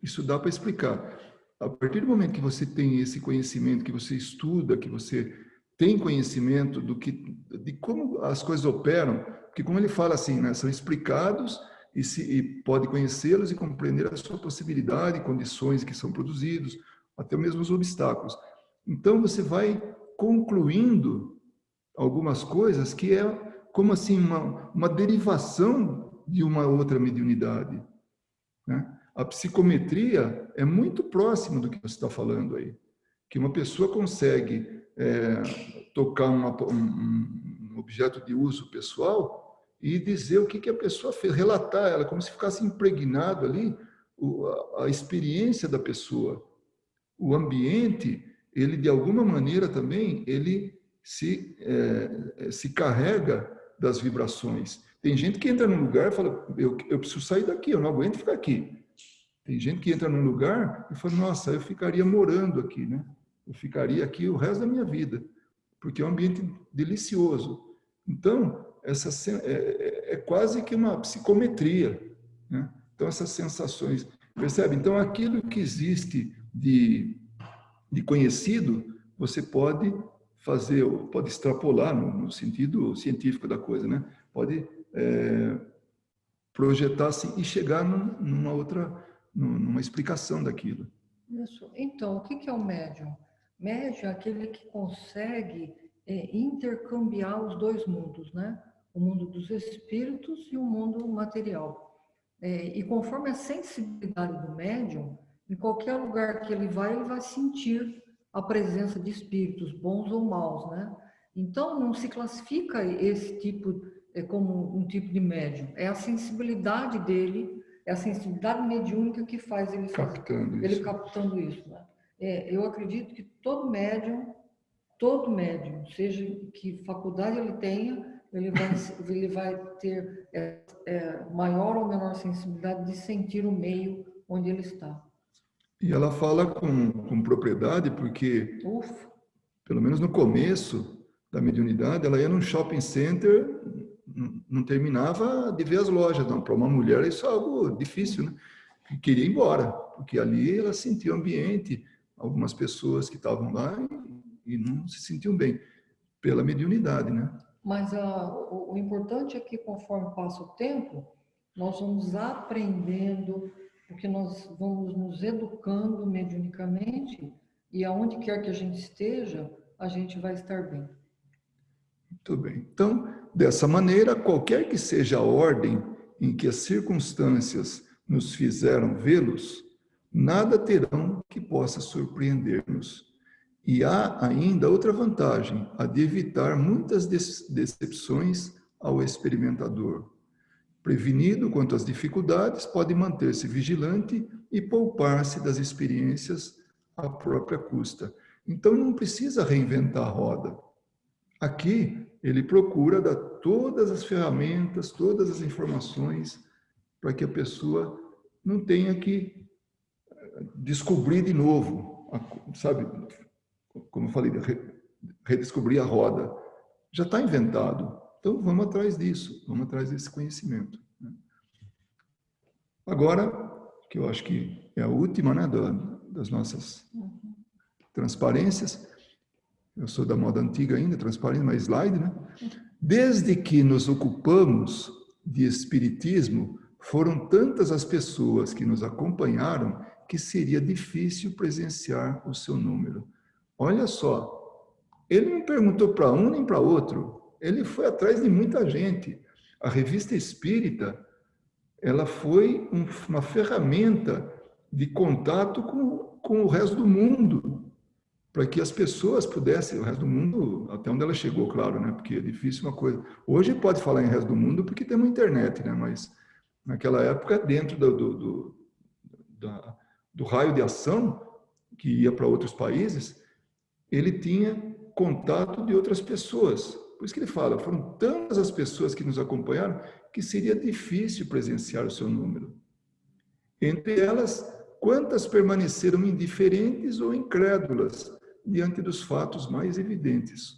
Isso dá para explicar. A partir do momento que você tem esse conhecimento, que você estuda, que você tem conhecimento de como as coisas operam, porque como ele fala assim, né, são explicados e pode conhecê-los e compreender a sua possibilidade, condições que são produzidos, até mesmo os obstáculos. Então você vai concluindo algumas coisas que é como assim uma derivação de uma outra mediunidade, né? A psicometria é muito próxima do que você está falando aí, que uma pessoa consegue tocar um objeto de uso pessoal e dizer o que a pessoa fez, relatar ela, como se ficasse impregnado ali a experiência da pessoa. O ambiente, ele de alguma maneira também, ele se carrega das vibrações. Tem gente que entra num lugar e fala, eu preciso sair daqui, eu não aguento ficar aqui. Tem gente que entra num lugar e fala, nossa, eu ficaria morando aqui, né? Eu ficaria aqui o resto da minha vida, porque é um ambiente delicioso. Então, é quase que uma psicometria, né? Então, essas sensações, percebe? Então, aquilo que existe de conhecido, você pode fazer, pode extrapolar no sentido científico da coisa, né? Pode projetar assim e chegar numa explicação daquilo. Isso. Então, o que é o médium? Médium é aquele que consegue intercambiar os dois mundos, né? O mundo dos espíritos e o mundo material. E conforme a sensibilidade do médium, em qualquer lugar que ele vai sentir a presença de espíritos, bons ou maus, né? Então, não se classifica esse tipo como um tipo de médium. É a sensibilidade dele, é a sensibilidade mediúnica que faz ele captando isso, né? Eu acredito que todo médium, seja que faculdade ele tenha, ele vai ter maior ou menor sensibilidade de sentir o meio onde ele está. E ela fala com propriedade, porque, pelo menos no começo da mediunidade, ela ia num shopping center, não terminava de ver as lojas, não. Para uma mulher isso é algo difícil, né? E queria ir embora, porque ali ela sentia o ambiente, algumas pessoas que estavam lá e não se sentiam bem, pela mediunidade, né? Mas o importante é que, conforme passa o tempo, nós vamos aprendendo, porque nós vamos nos educando mediunicamente, e aonde quer que a gente esteja, a gente vai estar bem. Muito bem. Então, dessa maneira, qualquer que seja a ordem em que as circunstâncias nos fizeram vê-los, nada terão que possa surpreender-nos. E há ainda outra vantagem, a de evitar muitas decepções ao experimentador. Prevenido quanto às dificuldades, pode manter-se vigilante e poupar-se das experiências à própria custa. Então, não precisa reinventar a roda. Aqui, ele procura todas as ferramentas, todas as informações, para que a pessoa não tenha que descobrir de novo, sabe? Como eu falei, redescobrir a roda. Já está inventado. Então, vamos atrás disso, vamos atrás desse conhecimento. Agora, que eu acho que é a última, né, das nossas transparências, eu sou da moda antiga ainda, transparência, mas slide, né? Desde que nos ocupamos de espiritismo, foram tantas as pessoas que nos acompanharam que seria difícil presenciar o seu número. Olha só, ele não perguntou para um nem para outro, ele foi atrás de muita gente. A Revista Espírita, ela foi uma ferramenta de contato com o resto do mundo, para que as pessoas pudessem, o resto do mundo, até onde ela chegou, claro, né? Porque é difícil uma coisa. Hoje pode falar em resto do mundo porque temos internet, né? Mas naquela época, dentro do raio de ação, que ia para outros países, ele tinha contato de outras pessoas. Por isso que ele fala, foram tantas as pessoas que nos acompanharam que seria difícil presenciar o seu número. Entre elas, quantas permaneceram indiferentes ou incrédulas diante dos fatos mais evidentes,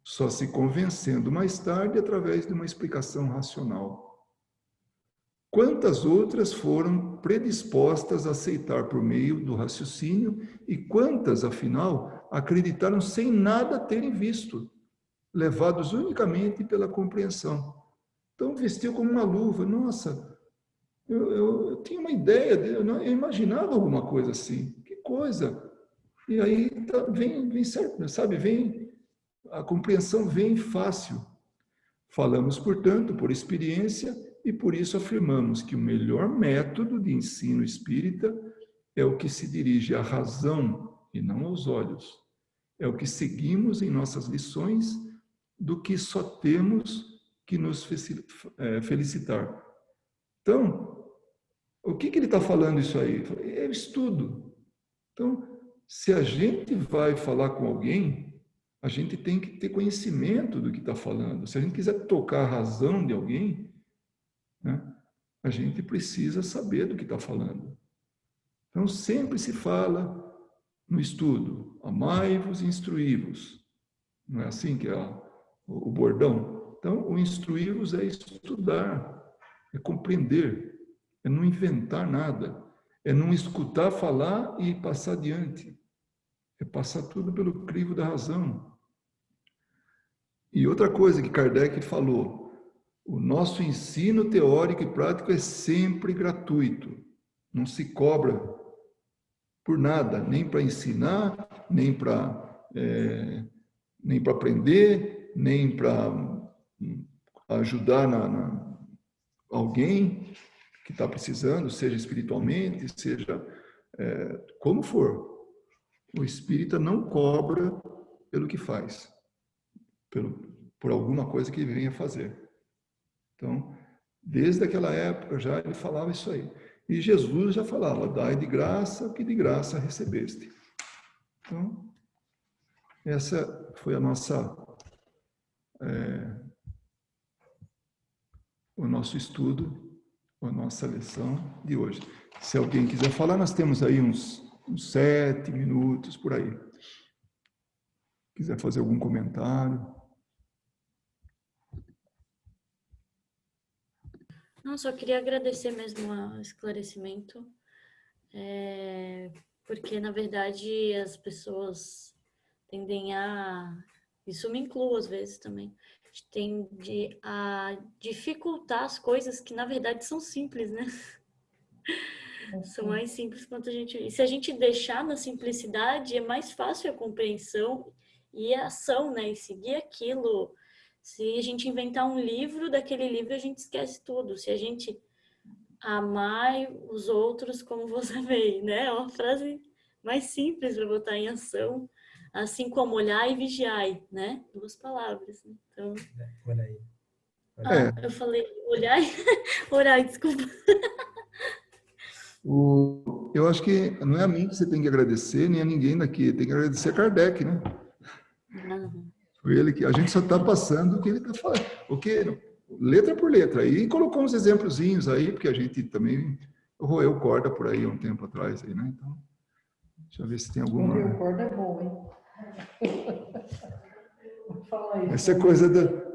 só se convencendo mais tarde através de uma explicação racional. Quantas outras foram predispostas a aceitar por meio do raciocínio e quantas, afinal, acreditaram sem nada terem visto, levados unicamente pela compreensão. Então, vestiu como uma luva. Nossa, eu tinha uma ideia, eu imaginava alguma coisa assim. Que coisa! E aí vem certo, sabe? A compreensão vem fácil. Falamos, portanto, por experiência e por isso afirmamos que o melhor método de ensino espírita é o que se dirige à razão e não aos olhos. É o que seguimos em nossas lições, do que só temos que nos felicitar. Então, o que ele está falando isso aí? É estudo. Então, se a gente vai falar com alguém, a gente tem que ter conhecimento do que está falando. Se a gente quiser tocar a razão de alguém, né, a gente precisa saber do que está falando. Então, sempre se fala no estudo, amai-vos e instruí-vos. Não é assim que é o bordão? Então, o instruí-vos é estudar, é compreender, é não inventar nada, é não escutar falar e passar adiante, é passar tudo pelo crivo da razão. E outra coisa que Kardec falou, o nosso ensino teórico e prático é sempre gratuito, não se cobra por nada, nem para ensinar, nem para aprender, nem para ajudar alguém que está precisando, seja espiritualmente, seja como for. O espírita não cobra pelo que faz, por alguma coisa que venha fazer. Então, desde aquela época já ele falava isso aí. E Jesus já falava, dai de graça o que de graça recebeste. Então, essa foi a nossa, o nosso estudo, a nossa lição de hoje. Se alguém quiser falar, nós temos aí uns 7 minutos por aí. Quiser fazer algum comentário. Não, só queria agradecer mesmo o esclarecimento, porque, na verdade, as pessoas tendem isso me inclui às vezes também, tende a dificultar as coisas que, na verdade, são simples, né? São mais simples quanto a gente... E se a gente deixar na simplicidade, é mais fácil a compreensão e a ação, né? E seguir aquilo... Se a gente inventar um livro, daquele livro a gente esquece tudo. Se a gente amar os outros como você vê, né? É uma frase mais simples para botar em ação. Assim como olhar e vigiar, né? 2 palavras. Né? Então... eu falei olhar e... orar, desculpa. Eu acho que não é a mim que você tem que agradecer, nem a ninguém daqui. Tem que agradecer a Kardec, né? Uhum. Ele que a gente só está passando o que ele está falando, o que letra por letra. E colocou uns exemplozinhos aí, porque a gente também roeu corda por aí há um tempo atrás aí, né? Então, deixa eu ver se tem alguma. Roeu corda é bom, hein? Vou falar isso. Essa é coisa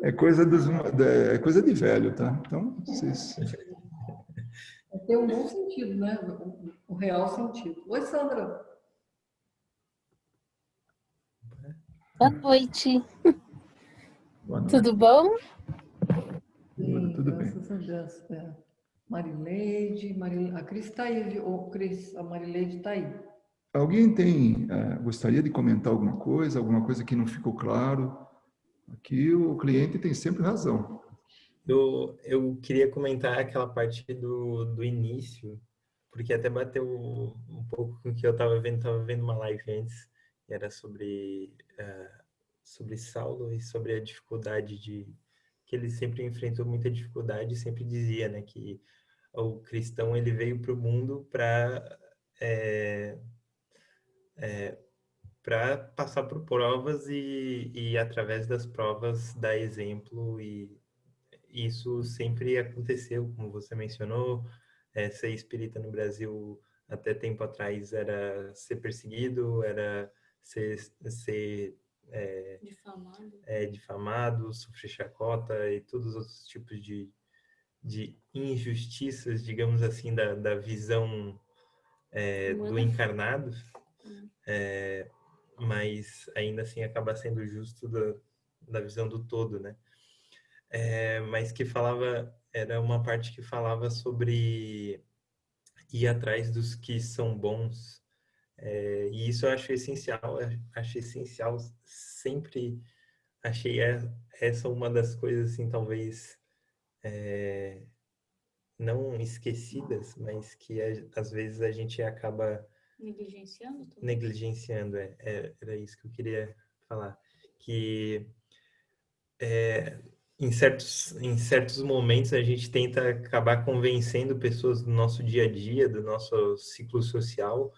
é coisa de velho, tá? Então, vocês. Tem um bom sentido, né? O real sentido. Oi, Sandra. Boa noite. Boa noite. Tudo bom? Tudo bem. Graças a Deus. É. Marileide, a Cris está aí, Cris, a Marileide está aí. Alguém gostaria de comentar alguma coisa que não ficou claro? Aqui o cliente tem sempre razão. Eu queria comentar aquela parte do início, porque até bateu um pouco com o que eu estava vendo uma live antes, e era sobre Saulo e sobre a dificuldade que ele sempre enfrentou muita dificuldade, e sempre dizia, né, que o cristão ele veio para o mundo para passar por provas e através das provas dar exemplo, e isso sempre aconteceu, como você mencionou. Ser espírita no Brasil até tempo atrás era ser perseguido, era ser difamado, sofrer chacota e todos os outros tipos de injustiças, digamos assim, da visão do encarnado, mas ainda assim acaba sendo justo da visão do todo, né? Mas era uma parte que falava sobre ir atrás dos que são bons, e isso eu acho essencial, sempre achei essa uma das coisas, assim, talvez não esquecidas, mas que às vezes a gente acaba negligenciando. Era isso que eu queria falar, que em certos momentos a gente tenta acabar convencendo pessoas do nosso dia a dia, do nosso círculo social,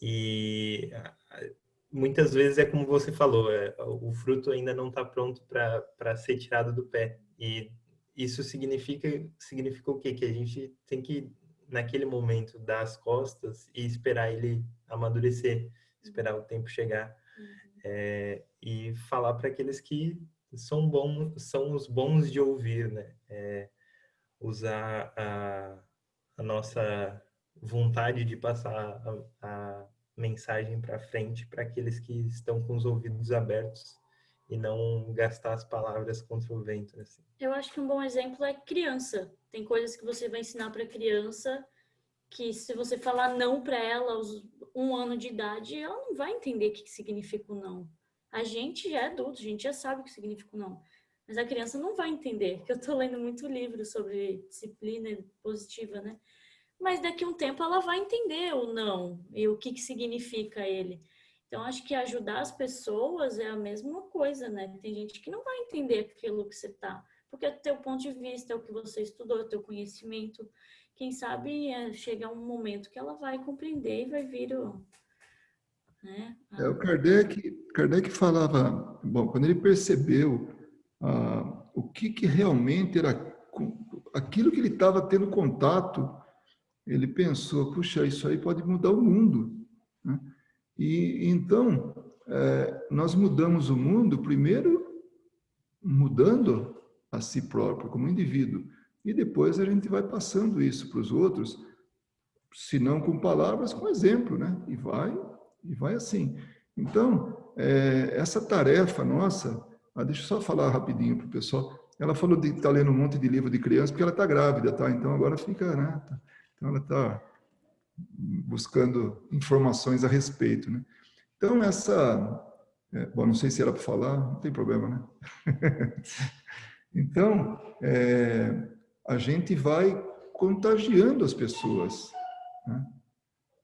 e muitas vezes é como você falou, o fruto ainda não está pronto para ser tirado do pé. E isso significa o quê? Que a gente tem que, naquele momento, dar as costas e esperar ele amadurecer, esperar o tempo chegar. E falar para aqueles que são os bons de ouvir, né? Usar a nossa vontade de passar a mensagem para frente para aqueles que estão com os ouvidos abertos e não gastar as palavras contra o vento. Assim. Eu acho que um bom exemplo é criança. Tem coisas que você vai ensinar para criança que se você falar não para ela aos 1 ano de idade, ela não vai entender o que significa o não. A gente já é adulto, a gente já sabe o que significa o não. Mas a criança não vai entender, porque eu estou lendo muito livro sobre disciplina positiva, né? Mas daqui a um tempo ela vai entender o não e o que significa ele. Então, acho que ajudar as pessoas é a mesma coisa, né? Tem gente que não vai entender aquilo que você tá, porque é o teu ponto de vista, é o que você estudou, é o teu conhecimento. Quem sabe chega um momento que ela vai compreender e vai vir o... Né? O Kardec falava, bom, quando ele percebeu o que realmente era aquilo que ele estava tendo contato, ele pensou, puxa, isso aí pode mudar o mundo, né? E então, nós mudamos o mundo, primeiro mudando a si próprio, como indivíduo, e depois a gente vai passando isso para os outros, se não com palavras, com exemplo, né? E vai assim. Então, essa tarefa nossa, deixa eu só falar rapidinho para o pessoal, ela falou de estar lendo um monte de livro de criança, porque ela está grávida, tá? Então, agora fica, né? Então, ela está buscando informações a respeito, né? Então, bom, não sei se era para falar, não tem problema, né? Então, a gente vai contagiando as pessoas, né?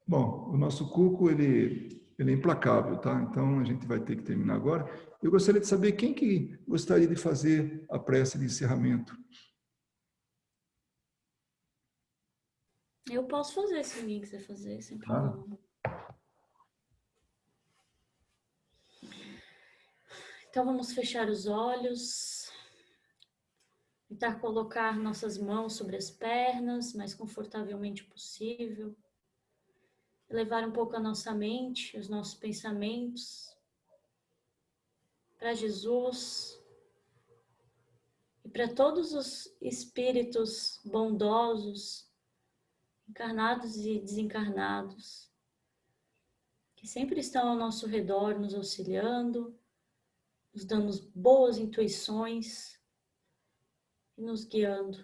Bom, o nosso Cuco, ele é implacável, tá? Então, a gente vai ter que terminar agora. Eu gostaria de saber quem que gostaria de fazer a prece de encerramento. Eu posso fazer, se ninguém quiser fazer, sem problema. Então vamos fechar os olhos, tentar colocar nossas mãos sobre as pernas, mais confortavelmente possível. Elevar um pouco a nossa mente, os nossos pensamentos para Jesus e para todos os espíritos bondosos, encarnados e desencarnados, que sempre estão ao nosso redor, nos auxiliando, nos dando boas intuições e nos guiando.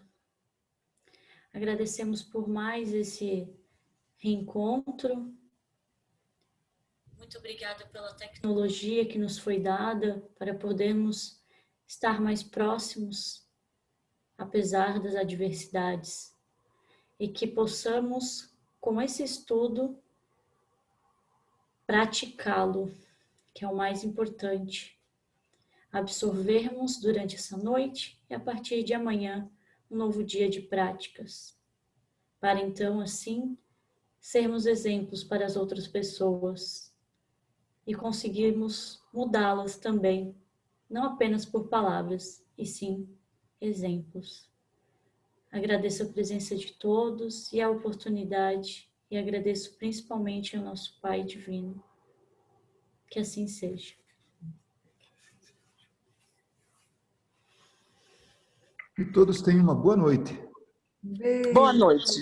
Agradecemos por mais esse reencontro. Muito obrigada pela tecnologia que nos foi dada para podermos estar mais próximos, apesar das adversidades, e que possamos, com esse estudo, praticá-lo, que é o mais importante. Absorvermos durante essa noite e a partir de amanhã um novo dia de práticas, para então assim sermos exemplos para as outras pessoas e conseguirmos mudá-las também, não apenas por palavras, e sim exemplos. Agradeço a presença de todos e a oportunidade, e agradeço principalmente ao nosso Pai Divino. Que assim seja. E todos tenham uma boa noite. Beijo. Boa noite.